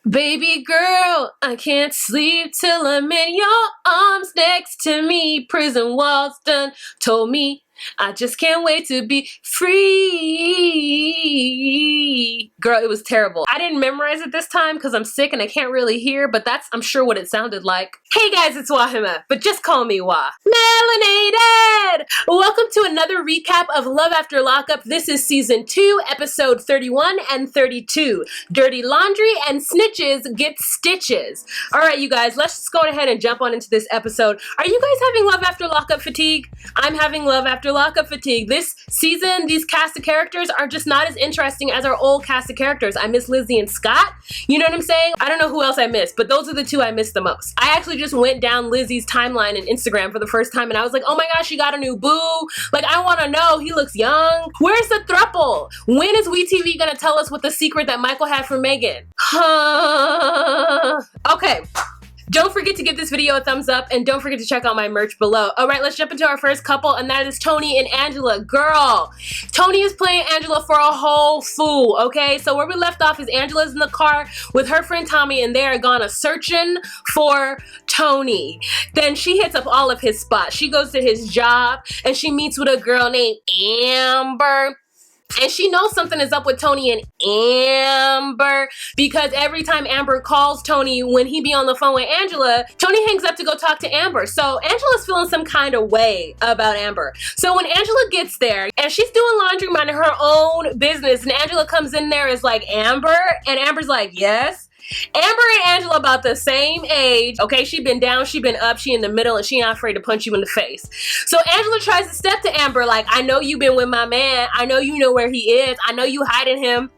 Baby girl, I can't sleep till I'm in your arms next to me. Prison walls done told me I just can't wait to be free. Girl, it was terrible. I didn't memorize it this time because I'm sick and I can't really hear, but that's, I'm sure, what it sounded like. Hey guys, it's Wahima, but just call me Wah. Melanated! Welcome to another recap of Love After Lockup. This is season 2, episode 31 and 32. Dirty laundry and snitches get stitches. All right, you guys, let's just go ahead and jump on into this episode. Are you guys having Love After Lockup fatigue? I'm having Love After Lockup fatigue. This season, these cast of characters are just not as interesting as our old cast of characters. I miss Lizzie and Scott. You know what I'm saying? I don't know who else I missed, but those are the two I missed the most. I actually just went down Lizzie's timeline and Instagram for the first time, and I was like, oh my gosh, she got a new boo. Like, I want to know. He looks young. Where's the throuple? When is WeTV gonna tell us what the secret that Michael had for Megan? Okay. Don't forget to give this video a thumbs up and don't forget to check out my merch below. All right, let's jump into our first couple, and that is Tony and Angela. Girl, Tony is playing Angela for a whole fool, okay? So where we left off is Angela's in the car with her friend Tommy, and they are gone searching for Tony. Then she hits up all of his spots. She goes to his job and she meets with a girl named Amber. And she knows something is up with Tony and Amber because every time Amber calls Tony when he be on the phone with Angela, Tony hangs up to go talk to Amber. So Angela's feeling some kind of way about Amber. So when Angela gets there and she's doing laundry, minding her own business, and Angela comes in there is like, Amber? And Amber's like, yes. Amber and Angela about the same age, okay? She been down, she been up, she in the middle, and she not afraid to punch you in the face. So Angela tries to step to Amber like, I know you been with my man. I know you know where he is. I know you hiding him.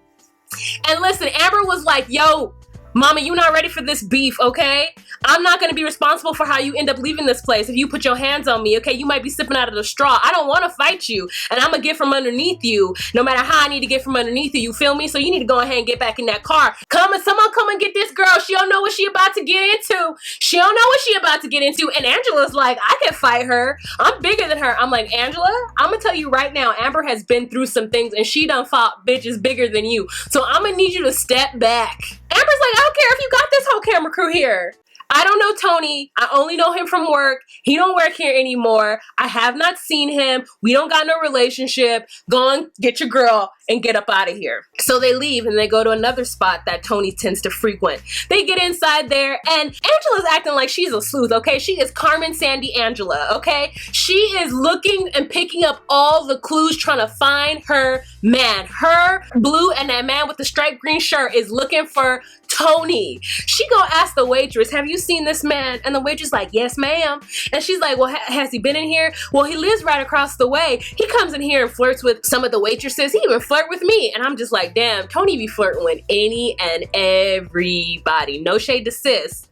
And listen, Amber was like, yo, mama, you not ready for this beef, okay? I'm not gonna be responsible for how you end up leaving this place if you put your hands on me, okay? You might be sipping out of the straw. I don't wanna fight you, and I'm gonna get from underneath you, no matter how I need to get from underneath you, you feel me? So you need to go ahead and get back in that car. Someone come and get this girl. She don't know what she about to get into. She don't know what she about to get into. And Angela's like, I can fight her. I'm bigger than her. I'm like, Angela, I'm gonna tell you right now, Amber has been through some things, and she done fought bitches bigger than you. So I'm gonna need you to step back. Amber's like, I don't care if you got this whole camera crew here. I don't know Tony. I only know him from work. He don't work here anymore. I have not seen him. We don't got no relationship. Go on, get your girl and get up out of here. So they leave and they go to another spot that Tony tends to frequent. They get inside there and Angela's acting like she's a sleuth, okay? She is Carmen Sandy Angela, okay? She is looking and picking up all the clues trying to find her man. Her, Blue, and that man with the striped green shirt is looking for Tony. She gonna ask the waitress, have you seen this man? And the waitress like, yes ma'am. And she's like, well, has he been in here? Well, he lives right across the way. He comes in here and flirts with some of the waitresses. He even flirt with me. And I'm just like, damn, Tony be flirting with any and everybody. No shade to sis,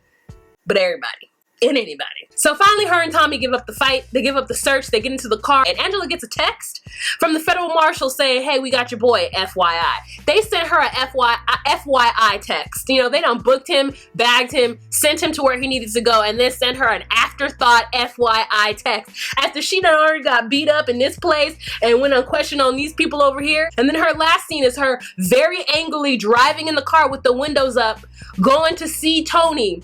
but everybody and anybody. So finally her and Tommy give up the fight. They give up the search. They get into the car and Angela gets a text from the federal marshal saying, hey, we got your boy, FYI. They sent her a FYI text. You know, they done booked him, bagged him, sent him to where he needed to go, and then sent her an afterthought FYI text after she done already got beat up in this place and went on question on these people over here. And then her last scene is her very angrily driving in the car with the windows up, going to see Tony,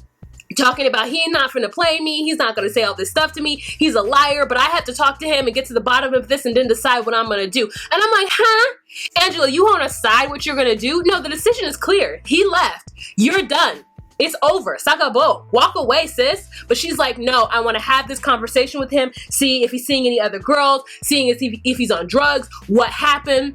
talking about he ain't not finna play me, he's not gonna say all this stuff to me, he's a liar, but I have to talk to him and get to the bottom of this and then decide what I'm gonna do. And I'm like, huh? Angela, you wanna decide what you're gonna do? No, the decision is clear. He left. You're done. It's over. Sakabo. Walk away, sis. But she's like, no, I want to have this conversation with him, see if he's seeing any other girls, seeing if he's on drugs, what happened.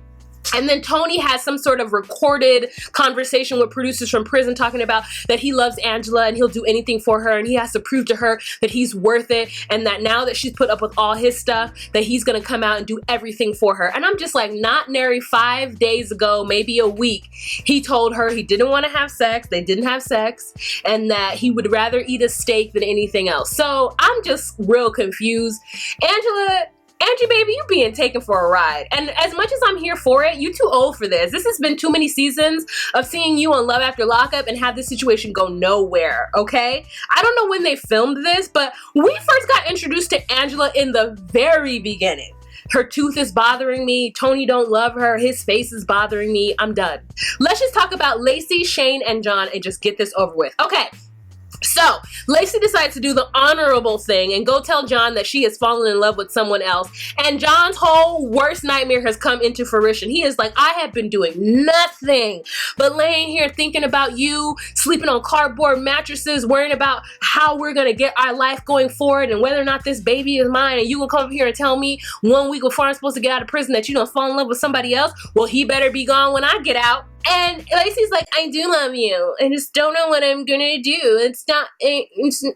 And then Tony has some sort of recorded conversation with producers from prison talking about that he loves Angela and he'll do anything for her and he has to prove to her that he's worth it and that now that she's put up with all his stuff that he's gonna come out and do everything for her. And I'm just like, not nary 5 days ago, maybe a week, he told her he didn't want to have sex, they didn't have sex, and that he would rather eat a steak than anything else. So I'm just real confused. Angie, baby, you being taken for a ride. And as much as I'm here for it, you too old for this. This has been too many seasons of seeing you on Love After Lockup and have this situation go nowhere, okay? I don't know when they filmed this, but we first got introduced to Angela in the very beginning. Her tooth is bothering me. Tony don't love her. His face is bothering me. I'm done. Let's just talk about Lacey, Shane, and John and just get this over with. Okay. So, Lacey decides to do the honorable thing and go tell John that she has fallen in love with someone else. And John's whole worst nightmare has come into fruition. He is like, I have been doing nothing but laying here thinking about you, sleeping on cardboard mattresses, worrying about how we're going to get our life going forward and whether or not this baby is mine. And you will come up here and tell me 1 week before I'm supposed to get out of prison that you don't fall in love with somebody else. Well, he better be gone when I get out. And Lacey's like, I do love you. I just don't know what I'm gonna do. I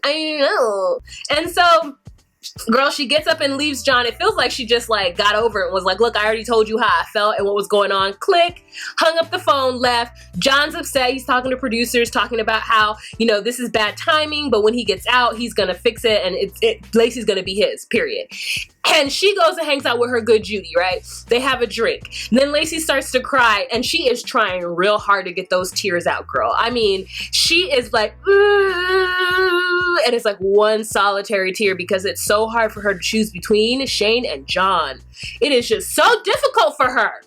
don't know. And so, girl, she gets up and leaves John. It feels like she just like got over it and was like, look, I already told you how I felt and what was going on. Click, hung up the phone, left. John's upset. He's talking to producers, talking about how, you know, this is bad timing, but when he gets out, he's gonna fix it and Lacey's gonna be his, period. And she goes and hangs out with her good Judy, right? They have a drink. And then Lacey starts to cry, and she is trying real hard to get those tears out, girl. I mean, she is like, and it's like one solitary tear because it's so hard for her to choose between Shane and John. It is just so difficult for her.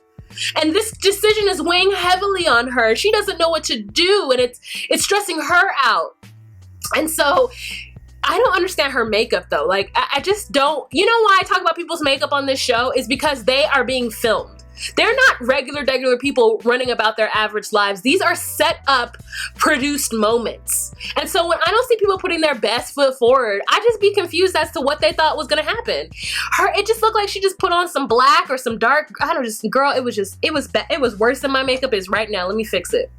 And this decision is weighing heavily on her. She doesn't know what to do, and it's stressing her out. And so I don't understand her makeup though. Like, I just don't. You know why I talk about people's makeup on this show is because they are being filmed. They're not regular people running about their average lives. These are set up, produced moments. And so when I don't see people putting their best foot forward, I just be confused as to what they thought was gonna happen. It just looked like she just put on some black or some dark, I don't know, just, girl, it was worse than my makeup is right now. Let me fix it.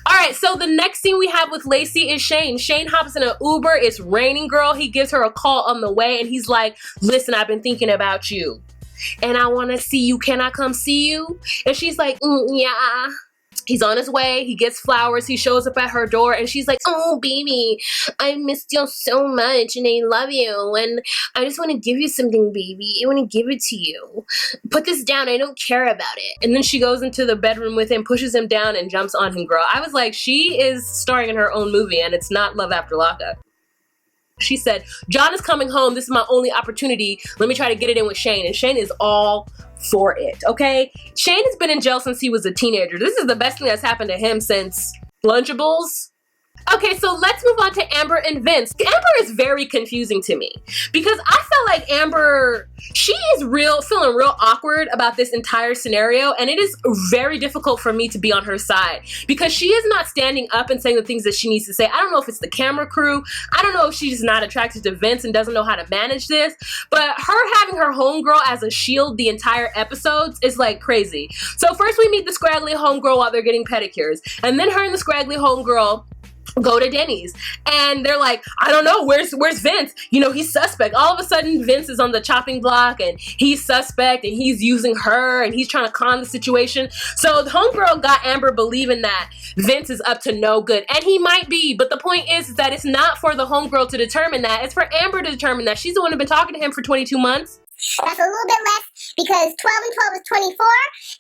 All right, so the next scene we have with Lacey is Shane. Shane hops in an Uber. It's raining, girl. He gives her a call on the way, and he's like, listen, I've been thinking about you, and I want to see you. Can I come see you? And she's like, yeah. He's on his way. He gets flowers. He shows up at her door, and she's like, oh, baby, I missed you so much, and I love you, and I just want to give you something, baby. I want to give it to you. Put this down. I don't care about it. And then she goes into the bedroom with him, pushes him down, and jumps on him, girl. I was like, she is starring in her own movie, and it's not Love After Lockup. She said, John is coming home. This is my only opportunity. Let me try to get it in with Shane. And Shane is all for it, okay? Shane has been in jail since he was a teenager. This is the best thing that's happened to him since Lunchables. Okay, so let's move on to Amber and Vince. Amber is very confusing to me because I felt like Amber, she is feeling real awkward about this entire scenario, and it is very difficult for me to be on her side because she is not standing up and saying the things that she needs to say. I don't know if it's the camera crew. I don't know if she's not attracted to Vince and doesn't know how to manage this, but her having her homegirl as a shield the entire episodes is like crazy. So first we meet the scraggly homegirl while they're getting pedicures, and then her and the scraggly homegirl go to Denny's, and they're like, I don't know, where's Vince? You know, he's suspect. All of a sudden, Vince is on the chopping block, and he's suspect, and he's using her, and he's trying to con the situation. So the homegirl got Amber believing that Vince is up to no good, and he might be, but the point is that it's not for the homegirl to determine that. It's for Amber to determine that. She's the one who's been talking to him for 22 months. That's a little bit less because 12 and 12 is 24,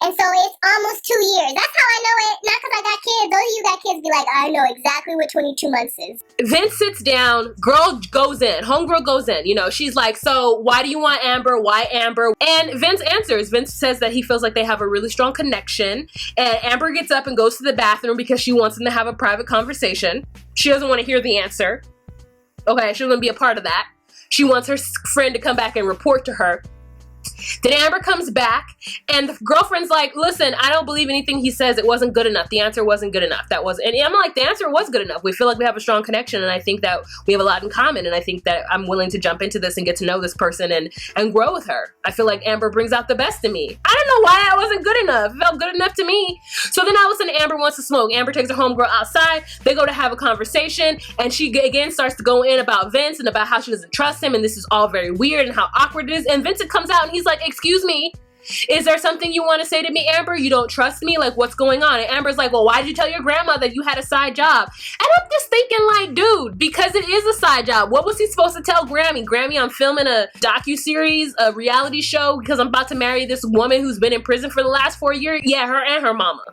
and so it's almost 2 years. That's how I know it. Not because I got kids. Those of you got kids be like, I know exactly what 22 months is. Vince sits down, girl goes in, homegirl goes in, you know, she's like, so why do you want Amber? Why Amber? And Vince answers. Vince says that he feels like they have a really strong connection, and Amber gets up and goes to the bathroom because she wants them to have a private conversation. She doesn't want to hear the answer. Okay, she doesn't want to be a part of that. She wants her friend to come back and report to her. Then Amber comes back, and the girlfriend's like, listen, I don't believe anything he says. It wasn't good enough. The answer wasn't good enough. And I'm like, the answer was good enough. We feel like we have a strong connection, and I think that we have a lot in common, and I think that I'm willing to jump into this and get to know this person and grow with her. I feel like Amber brings out the best in me. I don't know why that wasn't good enough. It felt good enough to me. So then all of a sudden, Amber wants to smoke. Amber takes her homegirl outside. They go to have a conversation, and she again starts to go in about Vince and about how she doesn't trust him, and this is all very weird and how awkward it is. And Vincent comes out, and he's like, excuse me, is there something you want to say to me, Amber? You don't trust me? Like, what's going on? And Amber's like, well, why did you tell your grandma that you had a side job? And I'm just thinking like, dude, because it is a side job. What was he supposed to tell Grammy? Grammy, I'm filming a docuseries, a reality show because I'm about to marry this woman who's been in prison for the last 4 years. Yeah, her and her mama.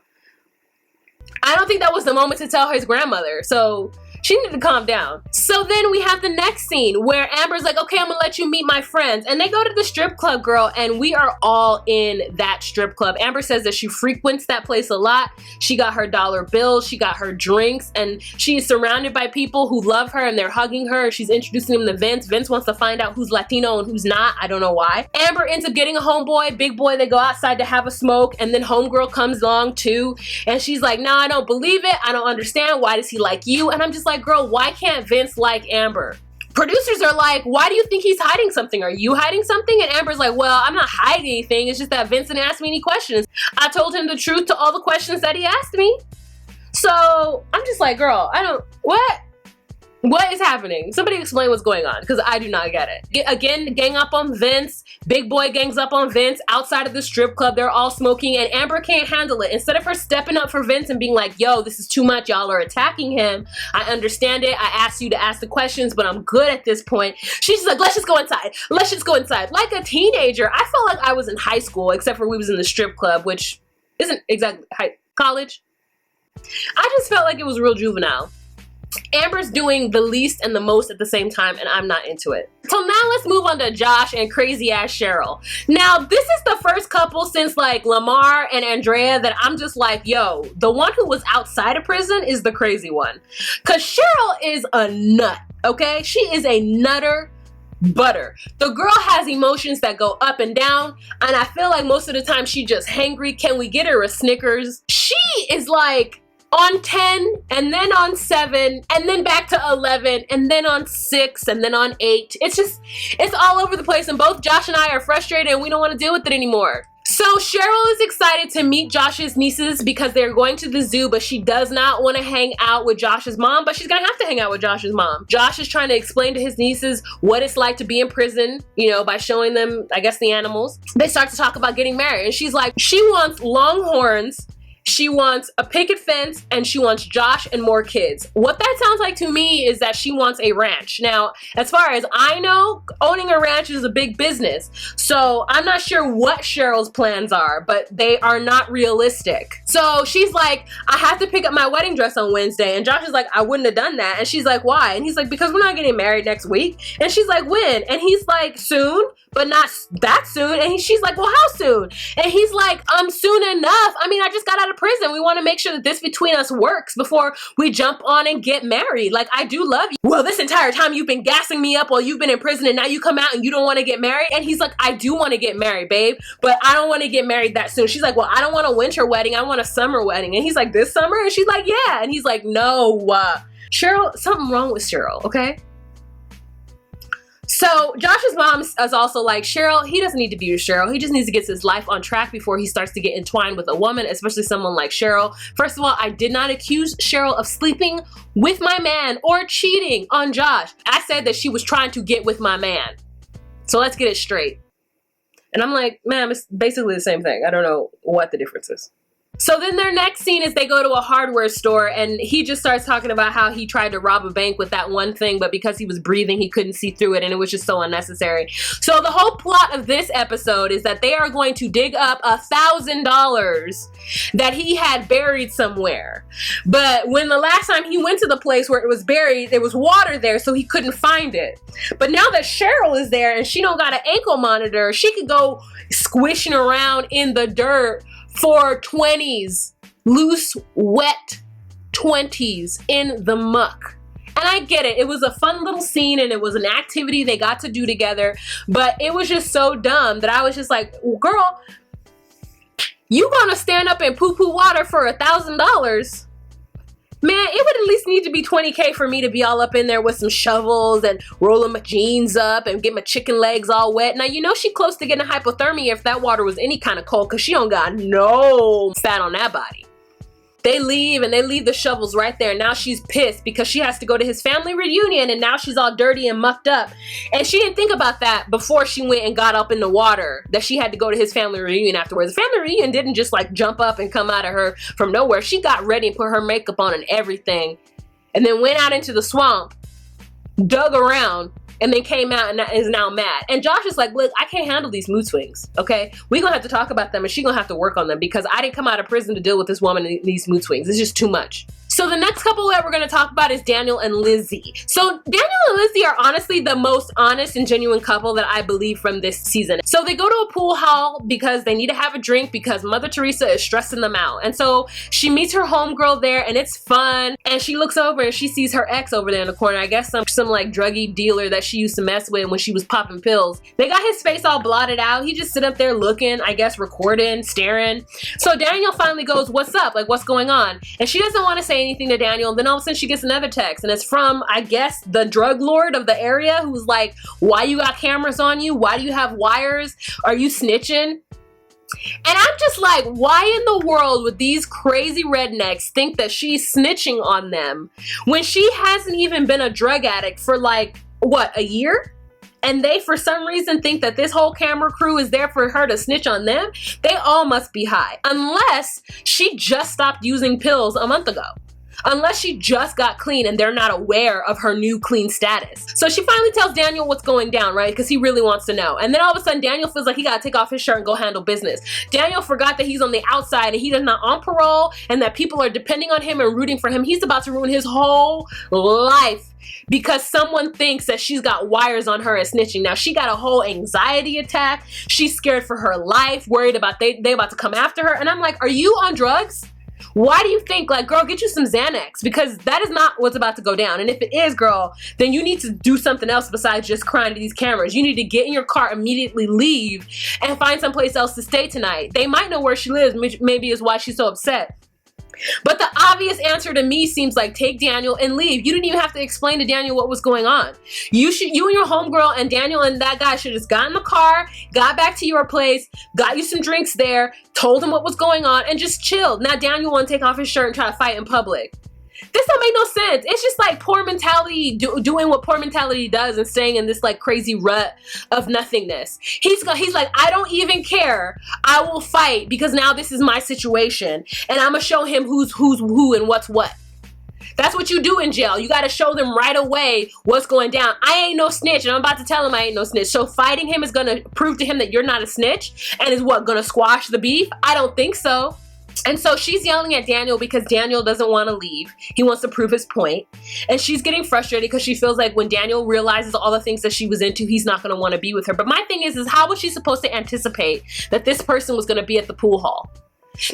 I don't think that was the moment to tell his grandmother. So She needed to calm down. So then we have the next scene where Amber's like, okay, I'm gonna let you meet my friends. And they go to the strip club, girl, and we are all in that strip club. Amber says that she frequents that place a lot. She got her dollar bills, she got her drinks, and she is surrounded by people who love her and they're hugging her. She's introducing them to Vince. Vince wants to find out who's Latino and who's not. I don't know why. Amber ends up getting a homeboy, big boy. They go outside to have a smoke, and then homegirl comes along too. And she's like, no, I don't believe it. I don't understand. Why does he like you? And I'm just like, girl, why can't Vince like Amber? Producers are like, why do you think he's hiding something? Are you hiding something? And Amber's like, well, I'm not hiding anything. It's just that Vince didn't ask me any questions. I told him the truth to all the questions that he asked me. So I'm just like, girl, what is happening? Somebody explain what's going on, because I do not get it. Again, gang up on Vince. Big boy gangs up on Vince outside of the strip club. They're all smoking, and Amber can't handle it. Instead of her stepping up for Vince and being like, yo, this is too much. Y'all are attacking him. I understand it. I asked you to ask the questions, but I'm good at this point. She's just like, let's just go inside. Let's just go inside. Like a teenager. I felt like I was in high school, except for we was in the strip club, which isn't exactly college. I just felt like it was real juvenile. Amber's doing the least and the most at the same time, and I'm not into it. So now let's move on to Josh and crazy ass Cheryl. Now, this is the first couple since like Lamar and Andrea that I'm just like, yo, the one who was outside of prison is the crazy one. Cause Cheryl is a nut, okay? She is a nutter butter. The girl has emotions that go up and down, and I feel like most of the time she just hangry. Can we get her a Snickers? She is like on 10, and then on 7, and then back to 11, and then on 6, and then on 8. It's all over the place, and both Josh and I are frustrated, and we don't want to deal with it anymore. So Cheryl is excited to meet Josh's nieces because they're going to the zoo, but she does not want to hang out with Josh's mom, but she's gonna have to hang out with Josh's mom. Josh is trying to explain to his nieces what it's like to be in prison, you know, by showing them, I guess, the animals. They start to talk about getting married, and she's like, she wants longhorns, she wants a picket fence, and she wants Josh and more kids. What that sounds like to me is that she wants a ranch. Now, as far as I know, owning a ranch is a big business. So I'm not sure what Cheryl's plans are, but they are not realistic. So she's like, I have to pick up my wedding dress on Wednesday. And Josh is like, I wouldn't have done that. And she's like, why? And he's like, because we're not getting married next week. And she's like, when? And he's like, soon, but not that soon. And she's like, well, how soon? And he's like, soon enough. I mean, I just got out of prison. We want to make sure that this between us works before we jump on and get married. Like, I do love you. Well, this entire time you've been gassing me up while you've been in prison, and now you come out and you don't want to get married. And he's like, I do want to get married, babe, but I don't want to get married that soon. She's like, well, I don't want a winter wedding. I want a summer wedding. And he's like, this summer? And she's like, yeah. And he's like, no, Cheryl, something wrong with Cheryl, okay? So Josh's mom is also like, Cheryl, he doesn't need to be with Cheryl. He just needs to get his life on track before he starts to get entwined with a woman, especially someone like Cheryl. First of all, I did not accuse Cheryl of sleeping with my man or cheating on Josh. I said that she was trying to get with my man. So let's get it straight. And I'm like, ma'am, it's basically the same thing. I don't know what the difference is. So then their next scene is they go to a hardware store, and he just starts talking about how he tried to rob a bank with that one thing, but because he was breathing, he couldn't see through it, and it was just so unnecessary. So the whole plot of this episode is that they are going to dig up $1,000 that he had buried somewhere. But when the last time he went to the place where it was buried, there was water there, so he couldn't find it. But now that Cheryl is there and she don't got an ankle monitor, she could go squishing around in the dirt for 20s, loose, wet 20s in the muck. And I get it. It was a fun little scene, and it was an activity they got to do together, but it was just so dumb that I was just like, girl, you gonna stand up and poo-poo water for $1,000? Man, it would at least need to be $20K for me to be all up in there with some shovels and rolling my jeans up and get my chicken legs all wet. Now, you know she close to getting hypothermia if that water was any kind of cold, because she don't got no fat on that body. They leave, and they leave the shovels right there. Now she's pissed because she has to go to his family reunion, and now she's all dirty and mucked up. And she didn't think about that before she went and got up in the water, that she had to go to his family reunion afterwards. The family reunion didn't just like jump up and come out of her from nowhere. She got ready and put her makeup on and everything, and then went out into the swamp, dug around, and then came out and is now mad. And Josh is like, look, I can't handle these mood swings, okay? We're gonna have to talk about them, and she's gonna have to work on them, because I didn't come out of prison to deal with this woman and these mood swings. It's just too much. So the next couple that we're going to talk about is Daniel and Lizzie. So Daniel and Lizzie are honestly the most honest and genuine couple that I believe from this season. So they go to a pool hall because they need to have a drink because Mother Teresa is stressing them out. And so she meets her homegirl there and it's fun. And she looks over and she sees her ex over there in the corner. I guess some like druggy dealer that she used to mess with when she was popping pills. They got his face all blotted out. He just sit up there looking, I guess recording, staring. So Daniel finally goes, "What's up? Like, what's going on?" And she doesn't want to say anything to Daniel. And then all of a sudden she gets another text and it's from, I guess, the drug lord of the area who's like, "Why you got cameras on you? Why do you have wires? Are you snitching?" And I'm just like, why in the world would these crazy rednecks think that she's snitching on them when she hasn't even been a drug addict for like, what, a year? And they, for some reason, think that this whole camera crew is there for her to snitch on them? They all must be high. Unless she just stopped using pills a month ago. Unless she just got clean and they're not aware of her new clean status. So she finally tells Daniel what's going down, right? Because he really wants to know. And then all of a sudden, Daniel feels like he got to take off his shirt and go handle business. Daniel forgot that he's on the outside and he is not on parole and that people are depending on him and rooting for him. He's about to ruin his whole life because someone thinks that she's got wires on her and snitching. Now she got a whole anxiety attack. She's scared for her life, worried about they about to come after her. And I'm like, are you on drugs? Why do you think, like, girl, get you some Xanax? Because that is not what's about to go down. And if it is, girl, then you need to do something else besides just crying to these cameras. You need to get in your car, immediately leave, and find someplace else to stay tonight. They might know where she lives, which maybe is why she's so upset. But the obvious answer to me seems like take Daniel and leave. You didn't even have to explain to Daniel what was going on. You and your homegirl and Daniel and that guy should have just got in the car, got back to your place, got you some drinks there, told him what was going on, and just chilled. Now Daniel want to take off his shirt and try to fight in public. This don't make no sense. It's just like poor mentality, doing what poor mentality does and staying in this like crazy rut of nothingness. He's like, I don't even care. I will fight because now this is my situation and I'm gonna show him who's who and what's what. That's what you do in jail. You got to show them right away what's going down. I ain't no snitch, and I'm about to tell him I ain't no snitch. So fighting him is going to prove to him that you're not a snitch, and is what, going to squash the beef? I don't think so. And so she's yelling at Daniel because Daniel doesn't want to leave. He wants to prove his point. And she's getting frustrated because she feels like when Daniel realizes all the things that she was into, he's not going to want to be with her. But my thing is how was she supposed to anticipate that this person was going to be at the pool hall?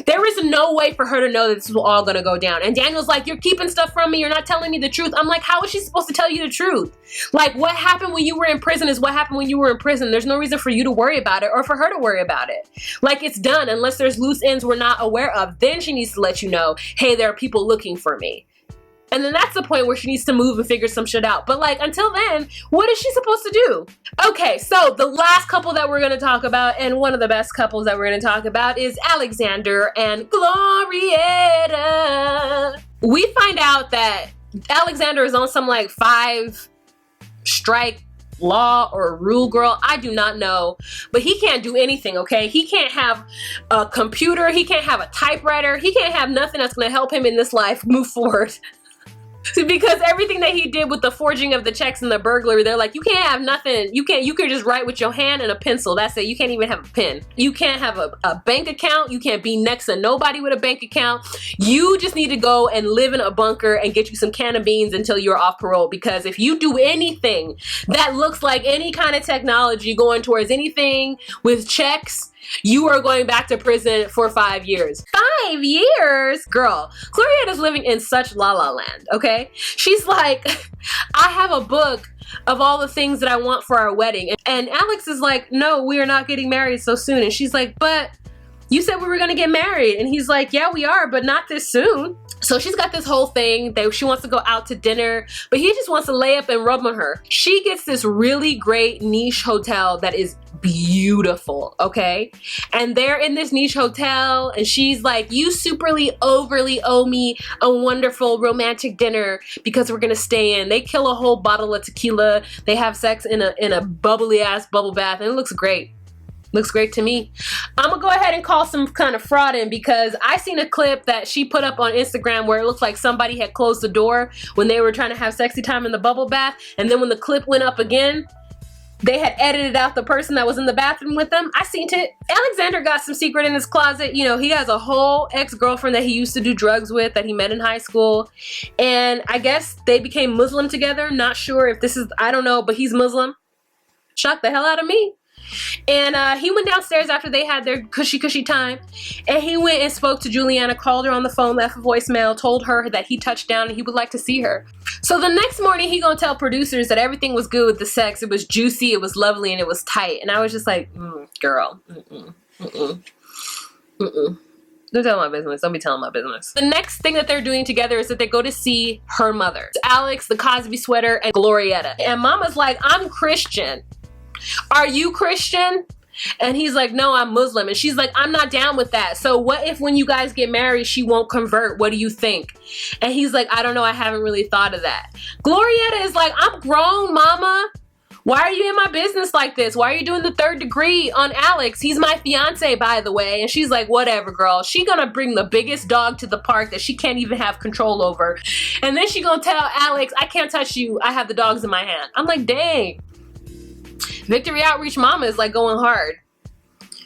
There is no way for her to know that this was all going to go down. And Daniel's like, you're keeping stuff from me. You're not telling me the truth. I'm like, how is she supposed to tell you the truth? Like, what happened when you were in prison is what happened when you were in prison. There's no reason for you to worry about it or for her to worry about it. Like, it's done unless there's loose ends we're not aware of. Then she needs to let you know, hey, there are people looking for me. And then that's the point where she needs to move and figure some shit out. But like, until then, what is she supposed to do? Okay, so the last couple that we're gonna talk about, and one of the best couples that we're gonna talk about, is Alexander and Glorietta. We find out that Alexander is on some like 5-strike law or rule, girl. I do not know, but he can't do anything, okay? He can't have a computer, he can't have a typewriter, he can't have nothing that's gonna help him in this life move forward. Because everything that he did with the forging of the checks and the burglary, they're like, you can't have nothing. You can just write with your hand and a pencil. That's it. You can't even have a pen. You can't have a bank account. You can't be next to nobody with a bank account. You just need to go and live in a bunker and get you some can of beans until you're off parole. Because if you do anything that looks like any kind of technology going towards anything with checks, you are going back to prison for 5 years. 5 years? Girl, Glorietta's living in such la la land, okay? She's like, I have a book of all the things that I want for our wedding. And Alex is like, no, we are not getting married so soon. And she's like, but you said we were gonna get married. And he's like, yeah, we are, but not this soon. So she's got this whole thing that she wants to go out to dinner, but he just wants to lay up and rub on her. She gets this really great niche hotel that is beautiful, okay? And they're in this niche hotel and she's like, you superly overly owe me a wonderful romantic dinner because we're gonna stay in. They kill a whole bottle of tequila. They have sex in a bubbly ass bubble bath and it looks great. Looks great to me. I'm gonna go ahead and call some kind of fraud in because I seen a clip that she put up on Instagram where it looked like somebody had closed the door when they were trying to have sexy time in the bubble bath, and then when the clip went up again, they had edited out the person that was in the bathroom with them. I seen it. Alexander got some secret in his closet. You know, he has a whole ex-girlfriend that he used to do drugs with that he met in high school. And I guess they became Muslim together. Not sure if this is, I don't know, but he's Muslim. Shocked the hell out of me. And he went downstairs after they had their cushy time, and he went and spoke to Juliana, called her on the phone, left a voicemail, told her that he touched down and he would like to see her. So the next morning he gonna tell producers that everything was good with the sex. It was juicy, it was lovely, and it was tight. And I was just like, girl, don't tell my business. Don't be telling my business. The next thing that they're doing together is that they go to see her mother. It's Alex, the Cosby Sweater, and Glorietta. And Mama's like, I'm Christian. Are you Christian? And he's like, no, I'm Muslim. And she's like, I'm not down with that. So what if when you guys get married, she won't convert? What do you think? And he's like, I don't know. I haven't really thought of that. Glorietta is like, I'm grown, Mama. Why are you in my business like this? Why are you doing the 3rd degree on Alex? He's my fiance, by the way. And she's like, whatever, girl. She gonna bring the biggest dog to the park that she can't even have control over. And then she gonna tell Alex, I can't touch you. I have the dogs in my hand. I'm like, dang. Victory Outreach Mama is like going hard.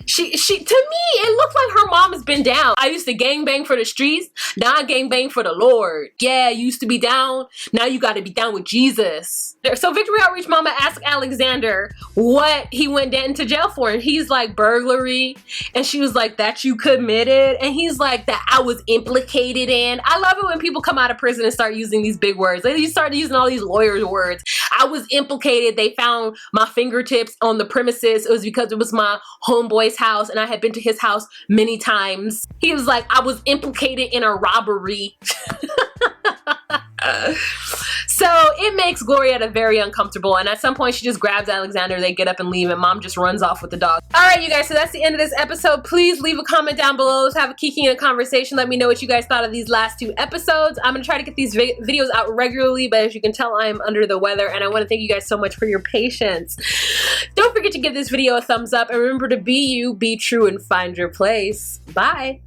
To me, it looks like her mom has been down. I used to gangbang for the streets. Now I gangbang for the Lord. Yeah, you used to be down. Now you got to be down with Jesus. So Victory Outreach Mama asked Alexander what he went into jail for. And he's like, burglary. And she was like, that you committed? And he's like, that I was implicated in. I love it when people come out of prison and start using these big words. They start using all these lawyers' words. I was implicated. They found my fingertips on the premises. It was because it was my homeboy's house and I had been to his house many times. He was like, I was implicated in a robbery. So it makes Glorietta very uncomfortable, and at some point she just grabs Alexander, they get up and leave, and Mom just runs off with the dog. Alright you guys, so that's the end of this episode. Please leave a comment down below. Let's have a kiki and a conversation. Let me know what you guys thought of these last 2 episodes. I'm going to try to get these videos out regularly, but as you can tell, I am under the weather, and I want to thank you guys so much for your patience. Don't forget to give this video a thumbs up, and remember to be you, be true, and find your place. Bye!